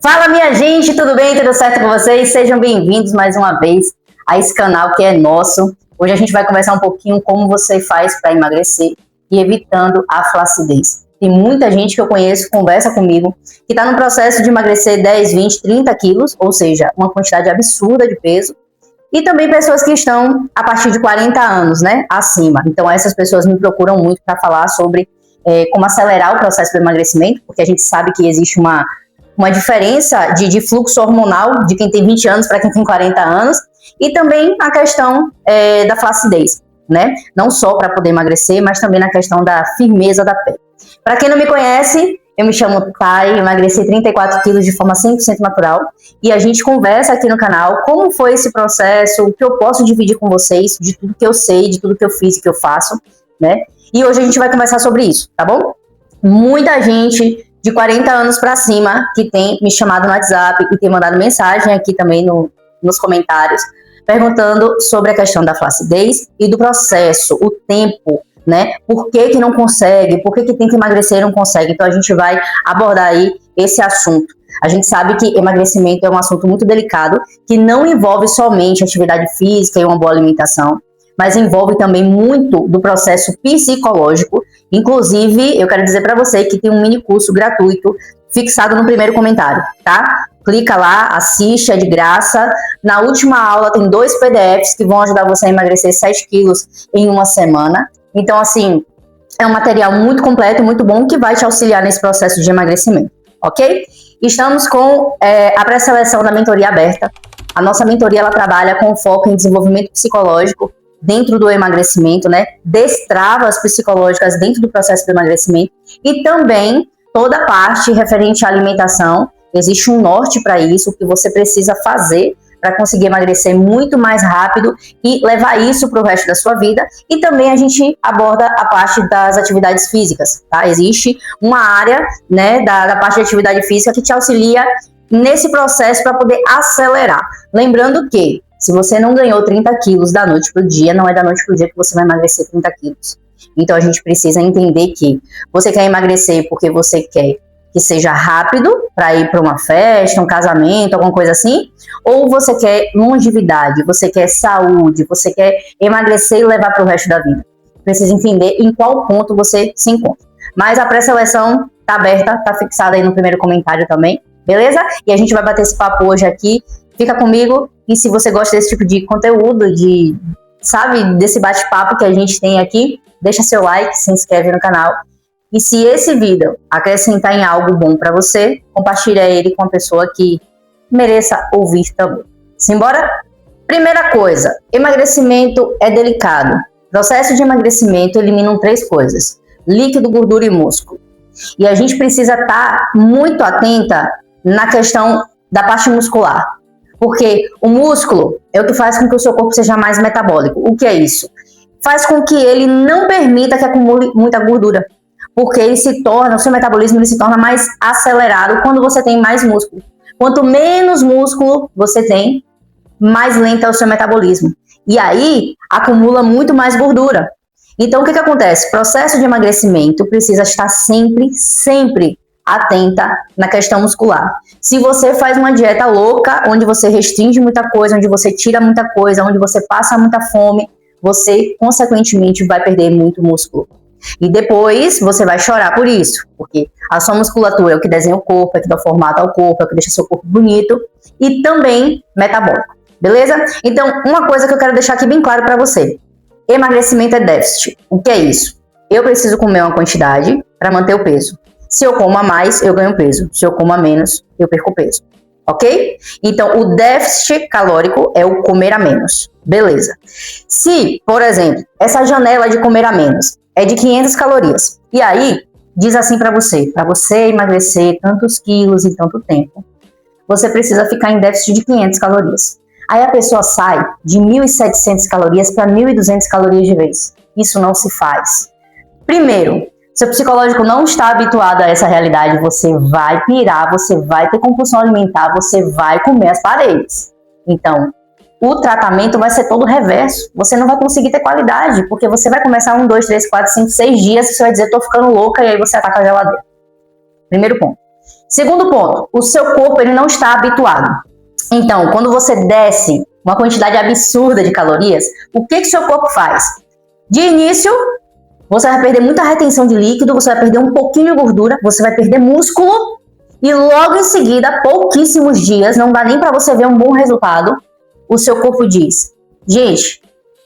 Fala, minha gente, tudo bem? Tudo certo com vocês? Sejam bem-vindos mais uma vez a esse canal que é nosso. Hoje a gente vai conversar um pouquinho como você faz para emagrecer e evitando a flacidez. Tem muita gente que eu conheço, conversa comigo, que está no processo de emagrecer 10, 20, 30 quilos, ou seja, uma quantidade absurda de peso. E também pessoas que estão a partir de 40 anos, né, acima. Então essas pessoas me procuram muito para falar sobre como acelerar o processo do emagrecimento, porque a gente sabe que existe uma diferença de fluxo hormonal de quem tem 20 anos para quem tem 40 anos, e também a questão da flacidez, né? Não só para poder emagrecer, mas também na questão da firmeza da pele. Para quem não me conhece, eu me chamo Thay, emagreci 34 quilos de forma 100% natural, e a gente conversa aqui no canal como foi esse processo, o que eu posso dividir com vocês, de tudo que eu sei, de tudo que eu fiz e que eu faço, né? E hoje a gente vai conversar sobre isso, tá bom? Muita gente de 40 anos para cima que tem me chamado no WhatsApp e tem mandado mensagem aqui também nos comentários, perguntando sobre a questão da flacidez e do processo, o tempo, né? Por que não consegue? Por que tem que emagrecer e não consegue? Então a gente vai abordar aí esse assunto. A gente sabe que emagrecimento é um assunto muito delicado, que não envolve somente atividade física e uma boa alimentação, mas envolve também muito do processo psicológico. Inclusive, eu quero dizer para você que tem um mini curso gratuito fixado no primeiro comentário, tá? Clica lá, assiste, é de graça. Na última aula tem 2 PDFs que vão ajudar você a emagrecer 7 quilos em uma semana. Então, assim, é um material muito completo, muito bom, que vai te auxiliar nesse processo de emagrecimento, ok? Estamos com a pré-seleção da mentoria aberta. A nossa mentoria, ela trabalha com foco em desenvolvimento psicológico dentro do emagrecimento, né? Destravas psicológicas dentro do processo do emagrecimento, e também toda a parte referente à alimentação. Existe um norte para isso, o que você precisa fazer para conseguir emagrecer muito mais rápido e levar isso para o resto da sua vida. E também a gente aborda a parte das atividades físicas, tá? Existe uma área, né, da parte de atividade física que te auxilia nesse processo para poder acelerar. Lembrando que se você não ganhou 30 quilos da noite para o dia, não é da noite para o dia que você vai emagrecer 30 quilos. Então a gente precisa entender que você quer emagrecer porque você quer que seja rápido para ir para uma festa, um casamento, alguma coisa assim, ou você quer longevidade, você quer saúde, você quer emagrecer e levar para o resto da vida. Precisa entender em qual ponto você se encontra. Mas a pré-seleção está aberta, está fixada aí no primeiro comentário também, beleza? E a gente vai bater esse papo hoje aqui. Fica comigo, e se você gosta desse tipo de conteúdo, desse bate-papo que a gente tem aqui, deixa seu like, se inscreve no canal. E se esse vídeo acrescentar em algo bom para você, compartilha ele com uma pessoa que mereça ouvir também. Simbora? Primeira coisa, emagrecimento é delicado. O processo de emagrecimento elimina 3 coisas: líquido, gordura e músculo. E a gente precisa estar muito atenta na questão da parte muscular. Porque o músculo é o que faz com que o seu corpo seja mais metabólico. O que é isso? Faz com que ele não permita que acumule muita gordura. Porque o seu metabolismo ele se torna mais acelerado quando você tem mais músculo. Quanto menos músculo você tem, mais lento é o seu metabolismo. E aí, acumula muito mais gordura. Então, o que acontece? O processo de emagrecimento precisa estar sempre atenta na questão muscular. Se você faz uma dieta louca, onde você restringe muita coisa, onde você tira muita coisa, onde você passa muita fome, você, consequentemente, vai perder muito músculo. E depois você vai chorar por isso, porque a sua musculatura é o que desenha o corpo, é o que dá formato ao corpo, é o que deixa seu corpo bonito e também metabólico, beleza? Então, uma coisa que eu quero deixar aqui bem claro para você: emagrecimento é déficit. O que é isso? Eu preciso comer uma quantidade para manter o peso. Se eu como a mais, eu ganho peso. Se eu como a menos, eu perco peso. Ok? Então, o déficit calórico é o comer a menos. Beleza. Se, por exemplo, essa janela de comer a menos é de 500 calorias, e aí diz assim para você emagrecer tantos quilos em tanto tempo, você precisa ficar em déficit de 500 calorias. Aí a pessoa sai de 1.700 calorias para 1.200 calorias de vez. Isso não se faz. Primeiro, seu psicológico não está habituado a essa realidade, você vai pirar, você vai ter compulsão alimentar, você vai comer as paredes. Então, o tratamento vai ser todo reverso. Você não vai conseguir ter qualidade, porque você vai começar 1, 2, 3, 4, 5, 6 dias, você vai dizer, tô ficando louca, e aí você ataca a geladeira. Primeiro ponto. Segundo ponto, o seu corpo ele não está habituado. Então, quando você desce uma quantidade absurda de calorias, o que o seu corpo faz? De início, você vai perder muita retenção de líquido, você vai perder um pouquinho de gordura, você vai perder músculo e logo em seguida, pouquíssimos dias, não dá nem para você ver um bom resultado, o seu corpo diz, gente,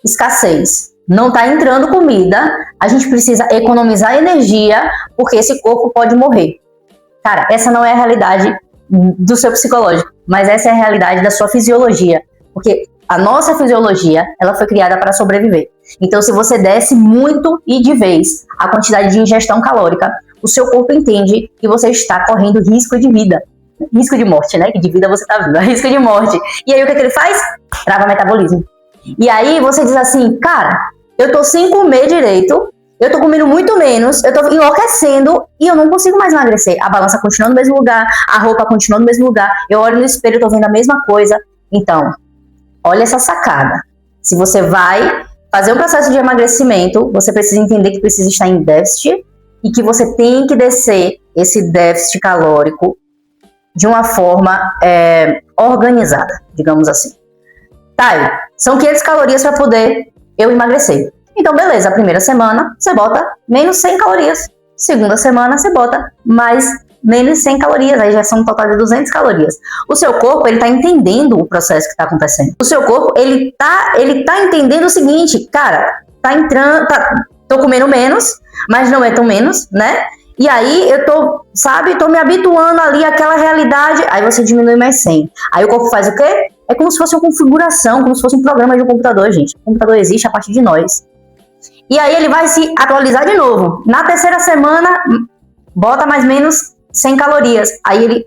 escassez, não está entrando comida, a gente precisa economizar energia porque esse corpo pode morrer. Cara, essa não é a realidade do seu psicológico, mas essa é a realidade da sua fisiologia, porque a nossa fisiologia, ela foi criada para sobreviver. Então, se você desce muito e de vez a quantidade de ingestão calórica, o seu corpo entende que você está correndo risco de vida. Risco de morte, né? Que de vida você está vivo, risco de morte. E aí, o que ele faz? Trava o metabolismo. E aí, você diz assim, cara, eu tô sem comer direito, eu tô comendo muito menos, eu tô enlouquecendo e eu não consigo mais emagrecer. A balança continua no mesmo lugar, a roupa continua no mesmo lugar, eu olho no espelho e tô vendo a mesma coisa. Então, olha essa sacada. Se você vai fazer um processo de emagrecimento, você precisa entender que precisa estar em déficit e que você tem que descer esse déficit calórico de uma forma organizada, digamos assim. Tá, são 500 calorias para poder eu emagrecer. Então, beleza, a primeira semana você bota menos 100 calorias. Segunda semana você bota menos 100 calorias, aí já são um total de 200 calorias. O seu corpo, ele tá entendendo o processo que tá acontecendo. O seu corpo, ele tá entendendo o seguinte, cara, tá entrando, tô comendo menos, mas não é tão menos, né? E aí eu tô me habituando ali àquela realidade, aí você diminui mais 100. Aí o corpo faz o quê? É como se fosse uma configuração, como se fosse um programa de um computador, gente. O computador existe a partir de nós. E aí ele vai se atualizar de novo. Na terceira semana, bota mais menos 100 calorias. Aí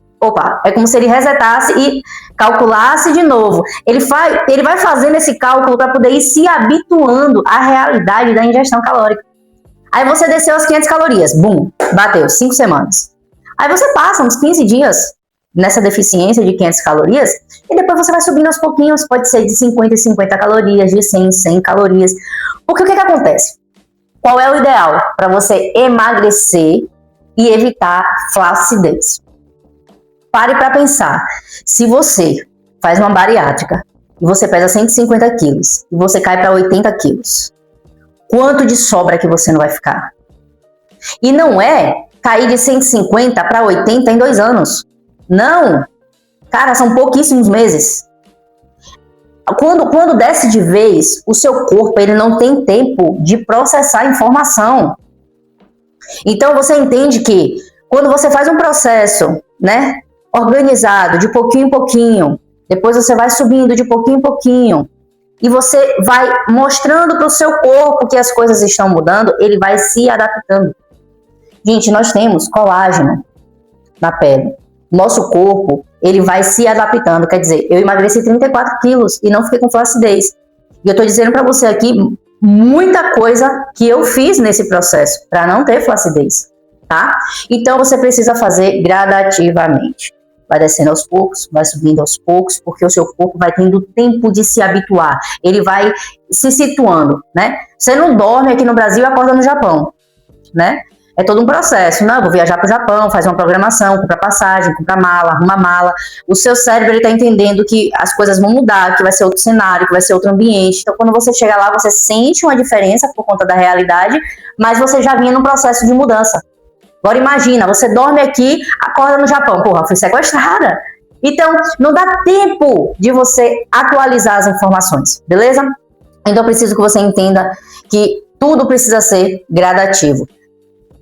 é como se ele resetasse e calculasse de novo. Ele vai fazendo esse cálculo para poder ir se habituando à realidade da ingestão calórica. Aí você desceu as 500 calorias, bum, bateu, 5 semanas. Aí você passa uns 15 dias nessa deficiência de 500 calorias e depois você vai subindo aos pouquinhos, pode ser de 50 em 50 calorias, de 100 em 100 calorias. Porque o que acontece? Qual é o ideal para você emagrecer e evitar flacidez? Pare para pensar. Se você faz uma bariátrica e você pesa 150 quilos e você cai para 80 quilos, quanto de sobra que você não vai ficar? E não é cair de 150 para 80 em 2 anos. Não. Cara, são pouquíssimos meses. Quando desce de vez, o seu corpo ele não tem tempo de processar a informação. Então você entende que quando você faz um processo, né, organizado, de pouquinho em pouquinho, depois você vai subindo de pouquinho em pouquinho, e você vai mostrando para o seu corpo que as coisas estão mudando, ele vai se adaptando. Gente, nós temos colágeno na pele. Nosso corpo, ele vai se adaptando. Quer dizer, eu emagreci 34 quilos e não fiquei com flacidez. E eu estou dizendo para você aqui muita coisa que eu fiz nesse processo para não ter flacidez, tá? Então, você precisa fazer gradativamente. Vai descendo aos poucos, vai subindo aos poucos, porque o seu corpo vai tendo tempo de se habituar. Ele vai se situando, né? Você não dorme aqui no Brasil e acorda no Japão, né? É todo um processo. Não, eu vou viajar para o Japão, faz uma programação, compra passagem, compra mala, arruma mala. O seu cérebro está entendendo que as coisas vão mudar, que vai ser outro cenário, que vai ser outro ambiente. Então, quando você chega lá, você sente uma diferença por conta da realidade, mas você já vinha num processo de mudança. Agora imagina, você dorme aqui, acorda no Japão. Porra, fui sequestrada. Então, não dá tempo de você atualizar as informações, beleza? Então, eu preciso que você entenda que tudo precisa ser gradativo,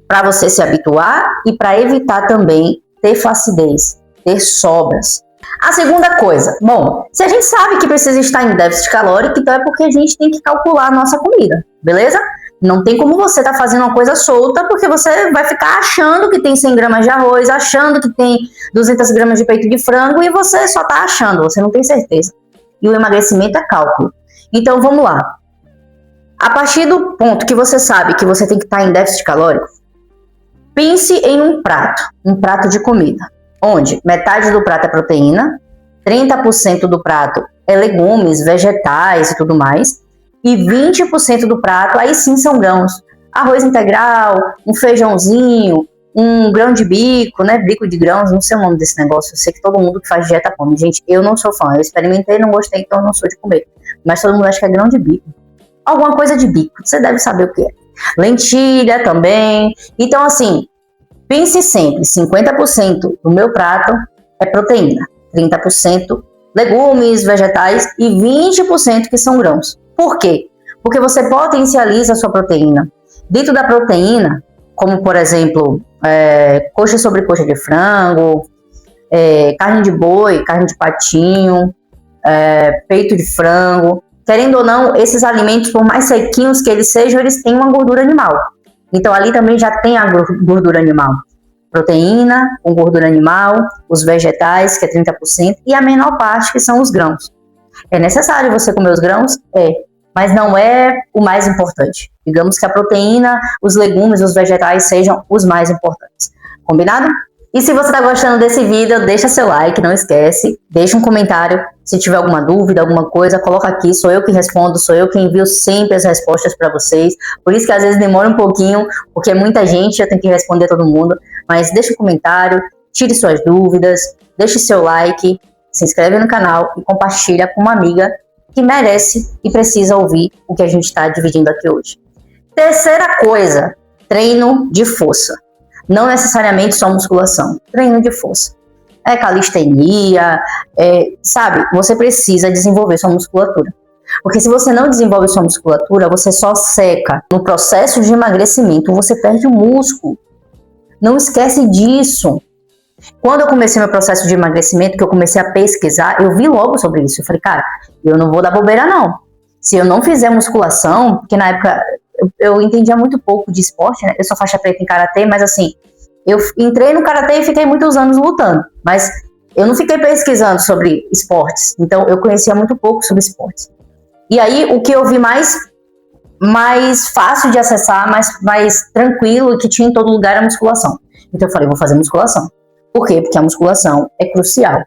para você se habituar e para evitar também ter flacidez, ter sobras. A segunda coisa, bom, se a gente sabe que precisa estar em déficit calórico, então é porque a gente tem que calcular a nossa comida, beleza? Não tem como você estar fazendo uma coisa solta, porque você vai ficar achando que tem 100 gramas de arroz, achando que tem 200 gramas de peito de frango e você só está achando, você não tem certeza. E o emagrecimento é cálculo. Então vamos lá. A partir do ponto que você sabe que você tem que estar em déficit calórico, pense em um prato de comida, onde metade do prato é proteína, 30% do prato é legumes, vegetais e tudo mais, e 20% do prato, aí sim são grãos. Arroz integral, um feijãozinho, um grão de bico, né? Bico de grãos, não sei o nome desse negócio. Eu sei que todo mundo que faz dieta come. Gente, eu não sou fã. Eu experimentei, não gostei, então eu não sou de comer. Mas todo mundo acha que é grão de bico. Alguma coisa de bico. Você deve saber o que é. Lentilha também. Então, assim, pense sempre, 50% do meu prato é proteína. 30% legumes, vegetais e 20% que são grãos. Por quê? Porque você potencializa a sua proteína. Dentro da proteína, como por exemplo, coxa sobre coxa de frango, carne de boi, carne de patinho, peito de frango. Querendo ou não, esses alimentos, por mais sequinhos que eles sejam, eles têm uma gordura animal. Então ali também já tem a gordura animal. Proteína com gordura animal, os vegetais, que é 30%, e a menor parte, que são os grãos. É necessário você comer os grãos? Mas não é o mais importante. Digamos que a proteína, os legumes, os vegetais sejam os mais importantes. Combinado? E se você está gostando desse vídeo, deixa seu like, não esquece. Deixa um comentário. Se tiver alguma dúvida, alguma coisa, coloca aqui. Sou eu que respondo, sou eu que envio sempre as respostas para vocês. Por isso que às vezes demora um pouquinho, porque é muita gente, eu tenho que responder todo mundo. Mas deixa um comentário, tire suas dúvidas, deixe seu like, se inscreve no canal e compartilha com uma amiga que merece e precisa ouvir o que a gente está dividindo aqui hoje. Terceira coisa, treino de força. Não necessariamente só musculação, treino de força. Calistenia, sabe? Você precisa desenvolver sua musculatura. Porque se você não desenvolve sua musculatura, você só seca. No processo de emagrecimento, você perde o músculo. Não esquece disso. Quando eu comecei meu processo de emagrecimento, que eu comecei a pesquisar, eu vi logo sobre isso. Eu falei, cara, eu não vou dar bobeira não. Se eu não fizer musculação, porque na época eu entendia muito pouco de esporte, né? Eu sou faixa preta em karatê, mas assim, eu entrei no karatê e fiquei muitos anos lutando. Mas eu não fiquei pesquisando sobre esportes. Então eu conhecia muito pouco sobre esportes. E aí o que eu vi mais fácil de acessar, mais tranquilo, que tinha em todo lugar era a musculação. Então eu falei, vou fazer musculação. Por quê? Porque a musculação é crucial.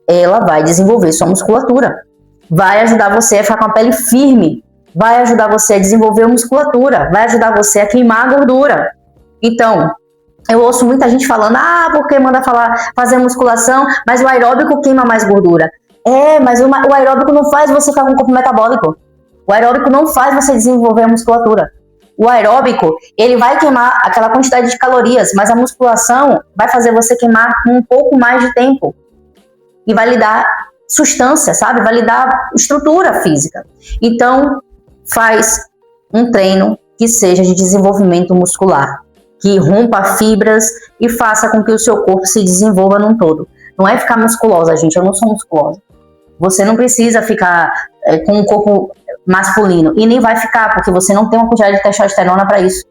Ela vai desenvolver sua musculatura. Vai ajudar você a ficar com a pele firme. Vai ajudar você a desenvolver musculatura. Vai ajudar você a queimar a gordura. Então, eu ouço muita gente falando, porque manda fazer musculação, mas o aeróbico queima mais gordura. Mas o aeróbico não faz você ficar com um corpo metabólico. O aeróbico não faz você desenvolver a musculatura. O aeróbico, ele vai queimar aquela quantidade de calorias, mas a musculação vai fazer você queimar com um pouco mais de tempo. E vai lhe dar substância, sabe? Vai lhe dar estrutura física. Então, faz um treino que seja de desenvolvimento muscular, que rompa fibras e faça com que o seu corpo se desenvolva num todo. Não é ficar musculosa, gente, eu não sou musculosa. Você não precisa ficar com um corpo masculino, e nem vai ficar, porque você não tem uma quantidade de testosterona para isso,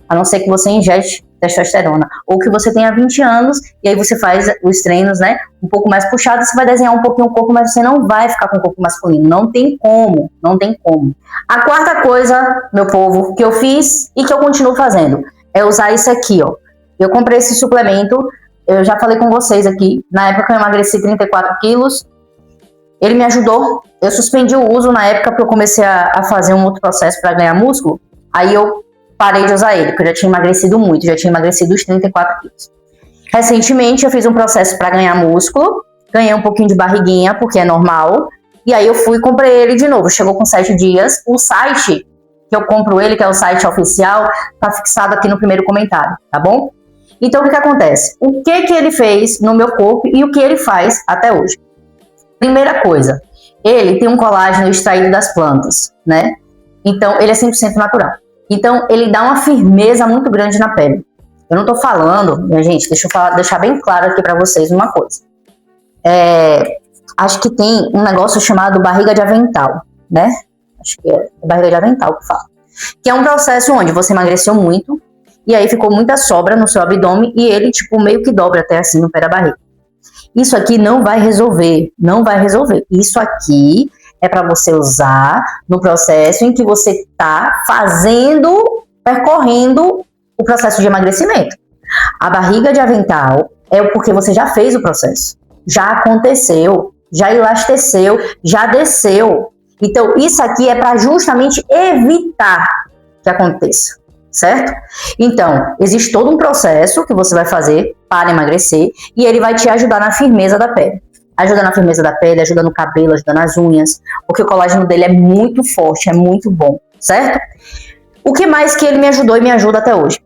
a não ser que você injete testosterona, ou que você tenha 20 anos, e aí você faz os treinos, né, um pouco mais puxados, você vai desenhar um pouquinho o corpo, mas você não vai ficar com o corpo masculino, não tem como. A quarta coisa, meu povo, que eu fiz e que eu continuo fazendo, é usar isso aqui, ó. Eu comprei esse suplemento, eu já falei com vocês aqui, na época eu emagreci 34 quilos, ele me ajudou. Eu suspendi o uso na época porque eu comecei a fazer um outro processo para ganhar músculo. Aí eu parei de usar ele, porque eu já tinha emagrecido muito, já tinha emagrecido os 34 quilos. Recentemente eu fiz um processo para ganhar músculo, ganhei um pouquinho de barriguinha, porque é normal. E aí eu fui e comprei ele de novo. Chegou com 7 dias. O site que eu compro ele, que é o site oficial, tá fixado aqui no primeiro comentário, tá bom? Então o que acontece? O que ele fez no meu corpo e o que ele faz até hoje? Primeira coisa, ele tem um colágeno extraído das plantas, né? Então, ele é 100% natural. Então, ele dá uma firmeza muito grande na pele. Eu não tô falando, minha gente, deixa eu deixar bem claro aqui pra vocês uma coisa. Acho que tem um negócio chamado barriga de avental, né? Acho que é barriga de avental que fala. Que é um processo onde você emagreceu muito, e aí ficou muita sobra no seu abdômen, e ele, tipo, meio que dobra até assim no pé da barriga. Isso aqui não vai resolver, não vai resolver. Isso aqui é para você usar no processo em que você está percorrendo o processo de emagrecimento. A barriga de avental é porque você já fez o processo, já aconteceu, já elasteceu, já desceu. Então, isso aqui é para justamente evitar que aconteça, certo? Então, existe todo um processo que você vai fazer para emagrecer e ele vai te ajudar na firmeza da pele. Ajuda na firmeza da pele, ajuda no cabelo, ajuda nas unhas, porque o colágeno dele é muito forte, é muito bom, certo? O que mais que ele me ajudou e me ajuda até hoje?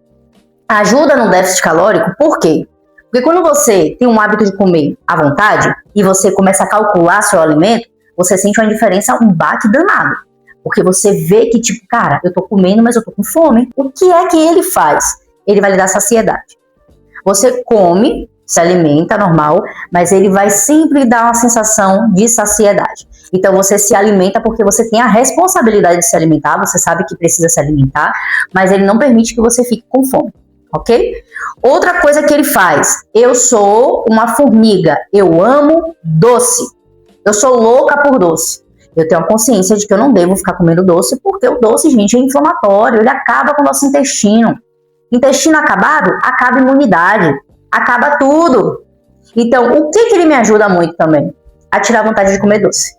Ajuda no déficit calórico, por quê? Porque quando você tem um hábito de comer à vontade e você começa a calcular seu alimento, você sente uma diferença, um baque danado. Porque você vê que, tipo, cara, eu tô comendo, mas eu tô com fome. O que é que ele faz? Ele vai lhe dar saciedade. Você come, se alimenta normal, mas ele vai sempre dar uma sensação de saciedade. Então você se alimenta porque você tem a responsabilidade de se alimentar, você sabe que precisa se alimentar, mas ele não permite que você fique com fome, ok? Outra coisa que ele faz, eu sou uma formiga, eu amo doce, eu sou louca por doce. Eu tenho a consciência de que eu não devo ficar comendo doce, porque o doce, gente, é inflamatório, ele acaba com o nosso intestino. Intestino acabado, acaba a imunidade, acaba tudo. Então, o que ele me ajuda muito também? A tirar a vontade de comer doce.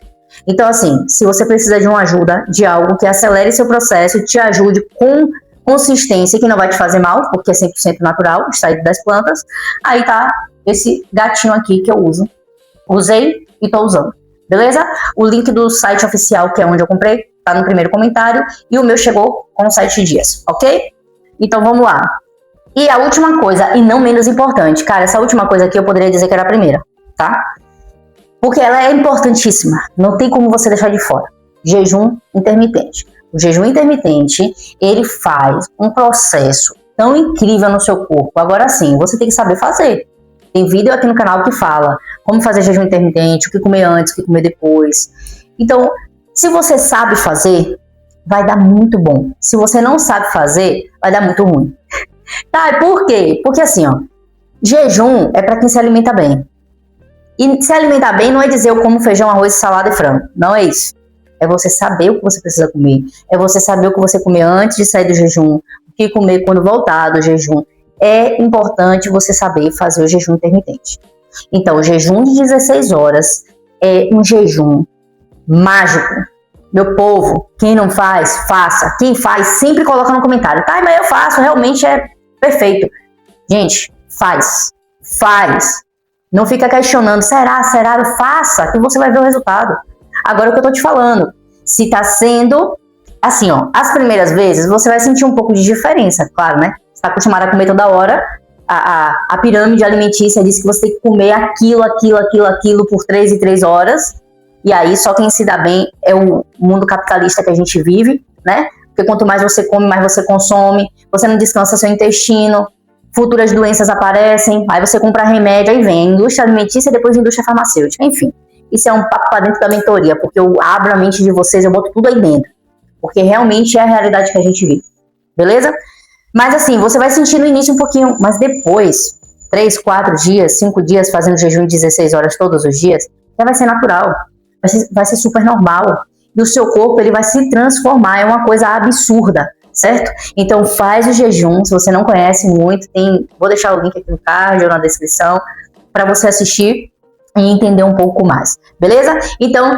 Então, assim, se você precisa de uma ajuda, de algo que acelere seu processo, te ajude com consistência, que não vai te fazer mal, porque é 100% natural, extraído das plantas, aí tá esse gatinho aqui que eu uso. Usei e tô usando. Beleza? O link do site oficial, que é onde eu comprei, tá no primeiro comentário, e o meu chegou com 7 dias, ok? Então vamos lá. E a última coisa, e não menos importante, cara, essa última coisa aqui eu poderia dizer que era a primeira, tá? Porque ela é importantíssima, não tem como você deixar de fora. Jejum intermitente. O jejum intermitente, ele faz um processo tão incrível no seu corpo. Agora sim, você tem que saber fazer. Tem vídeo aqui no canal que fala como fazer jejum intermitente, o que comer antes, o que comer depois. Então, se você sabe fazer, vai dar muito bom. Se você não sabe fazer, vai dar muito ruim. Tá, e por quê? Porque assim, ó, jejum é para quem se alimenta bem. E se alimentar bem não é dizer eu como feijão, arroz, salada e frango. Não é isso. É você saber o que você precisa comer. É você saber o que você comer antes de sair do jejum, o que comer quando voltar do jejum. É importante você saber fazer o jejum intermitente. Então, o jejum de 16 horas é um jejum mágico. Meu povo, quem não faz, faça. Quem faz, sempre coloca no comentário. Tá, mas eu faço, realmente é perfeito. Gente, faz. Não fica questionando, será? Faça, que você vai ver o resultado. Agora o que eu tô te falando, se tá sendo assim, ó, as primeiras vezes você vai sentir um pouco de diferença, claro, né? Você tá acostumado a comer toda hora, a pirâmide alimentícia diz que você tem que comer aquilo por 3 em 3 horas, e aí só quem se dá bem é o mundo capitalista que a gente vive, né? Porque quanto mais você come, mais você consome, você não descansa seu intestino, futuras doenças aparecem, aí você compra remédio, aí vem a indústria alimentícia e depois a indústria farmacêutica, enfim. Isso é um papo para dentro da mentoria, porque eu abro a mente de vocês, eu boto tudo aí dentro. Porque realmente é a realidade que a gente vive. Beleza? Mas assim, você vai sentir no início um pouquinho, mas depois, 3, 4 dias, 5 dias fazendo jejum de 16 horas todos os dias, já vai ser natural. Vai ser super normal. E o seu corpo, ele vai se transformar, é uma coisa absurda, certo? Então faz o jejum, se você não conhece muito, vou deixar o link aqui no card ou na descrição, para você assistir e entender um pouco mais, beleza? Então,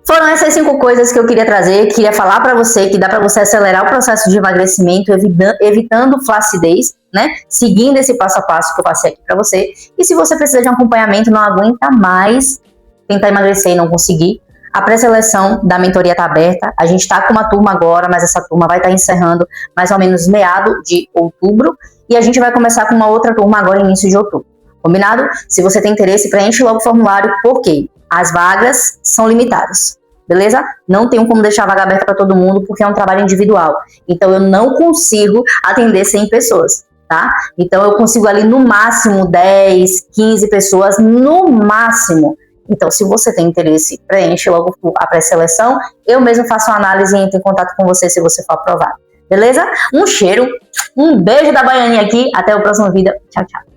foram essas 5 coisas que eu queria trazer, queria falar para você, que dá para você acelerar o processo de emagrecimento, evitando flacidez, né? Seguindo esse passo a passo que eu passei aqui para você. E se você precisa de um acompanhamento, não aguenta mais tentar emagrecer e não conseguir, a pré-seleção da mentoria está aberta. A gente está com uma turma agora, mas essa turma vai estar encerrando mais ou menos meado de outubro. E a gente vai começar com uma outra turma agora, início de outubro. Combinado? Se você tem interesse, preenche logo o formulário, porque as vagas são limitadas, beleza? Não tenho como deixar a vaga aberta para todo mundo, porque é um trabalho individual. Então, eu não consigo atender 100 pessoas, tá? Então, eu consigo ali no máximo 10, 15 pessoas, no máximo. Então, se você tem interesse, preenche logo a pré-seleção. Eu mesmo faço uma análise e entro em contato com você se você for aprovado. Beleza? Um cheiro, um beijo da Baianinha aqui. Até o próximo vídeo. Tchau, tchau.